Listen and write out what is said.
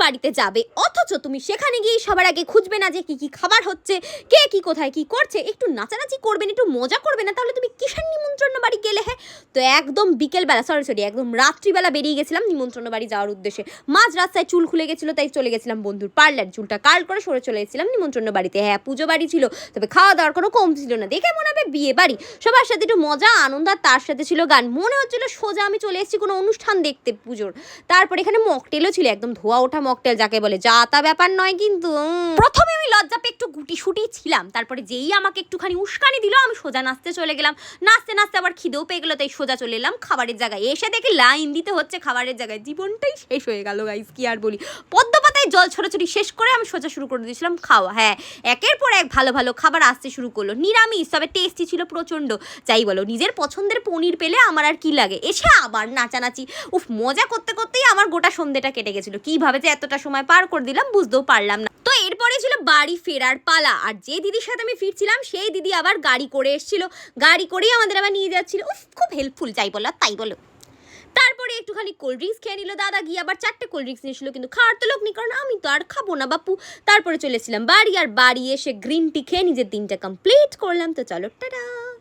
বাড়িতে যাবে, অথচ তুমি সেখানে গিয়ে সবার আগে খুঁজবে না যে কি কি খাবার হচ্ছে, কে কি কোথায় কি করছে, একটু নাচানাচি করবেন, একটু মজা করবে না, তাহলে তুমি কিসের নিমন্ত্রণ বাড়ি গেলে? হ্যাঁ, তো একদম বিকেলবেলা সরি একদম রাত্রিবেলা বেরিয়ে গেছিলাম নিমন্ত্রণ বাড়ি যাওয়ার উদ্দেশ্যে। মাঝ রাস্তায় চুল খুলে গেছিলো, তাই চলে গেছিলাম বন্ধুর পার্লার, চুলটা কার্ল করে সরে চলে গেছিলাম নিমন্ত্রণ বাড়িতে। হ্যাঁ, পুজো বাড়ি ছিল, তবে খাওয়া দাওয়ার কোনো কম ছিল না, দেখে মনে হবে বিয়ে বাড়ি। সবার সাথে একটু মজা আনন্দ, আর তার সাথে ছিল গান। মনে হচ্ছিল সোজা আমি চলে এসেছি কোনো অনুষ্ঠান দেখতে পুজোর। তারপর এখানে মকটেলও ছিল, একদম ধোয়া ওঠা মকটেল, যাকে বলে যা তা ব্যাপার নয় কিন্তু। প্রথমে আমি লজ্জা পেয়ে একটু গুটি সুটি ছিলাম, তারপরে যেই আমাকে একটুখানি উস্কানি দিল, আমি সোজা নাচতে চলে গেলাম। নাচতে নাচতে আবার খিদেও পেয়ে গেলো, তাই সোজা চলে এলাম খাবারের জায়গায়। এসে দেখি লাইন দিতে হচ্ছে খাবারের জায়গায়। জীবনটাই শেষ হয়ে গেল গাইস, কি আর বলি। পদ্ম পাতায় জল ছোটাছুটি শেষ করে আমি সোজা শুরু করে দিয়েছিলাম খাওয়া। হ্যাঁ, একের পর এক ভালো ভালো খাবার আসতে শুরু করলো, নিরামিষ, তবে টেস্টি ছিল প্রচণ্ড। যাই বলো, নিজের পছন্দের পনির পেলে আমার আর কি লাগে। এসে আবার নাচানাচি, উফ, মজা করতে করতেই আমার গোটা সন্ধ্যেটা কেটে গেছিলো। কিভাবে যে এতটা সময় পার করে দিলাম বুঝতেও পারলাম না। তো এরপরে ছিল বাড়ি ফেরার পালা, আর যে দিদির সাথে আমি ফিরছিলাম সেই দিদি আবার গাড়ি করে এসেছিল, গাড়ি করেই আমাদের আবার নিয়ে যাচ্ছিল। উফ, খুব হেল্পফুল, যাই বলো তাই বলো। তারপরে একটুখানি কোল্ড ড্রিঙ্কস খেয়ে নিল দাদা, গিয়ে আবার 4টে কোল্ড ড্রিঙ্কস নিয়েছিল, কিন্তু খাওয়ার তো লোক নেই, কারণ আমি তো আর খাবো না বাপু। তারপরে চলেছিলাম বাড়ি, আর বাড়ি এসে গ্রিন টি খেয়ে নিজের দিনটা কমপ্লিট করলাম। তো চলো টাটা।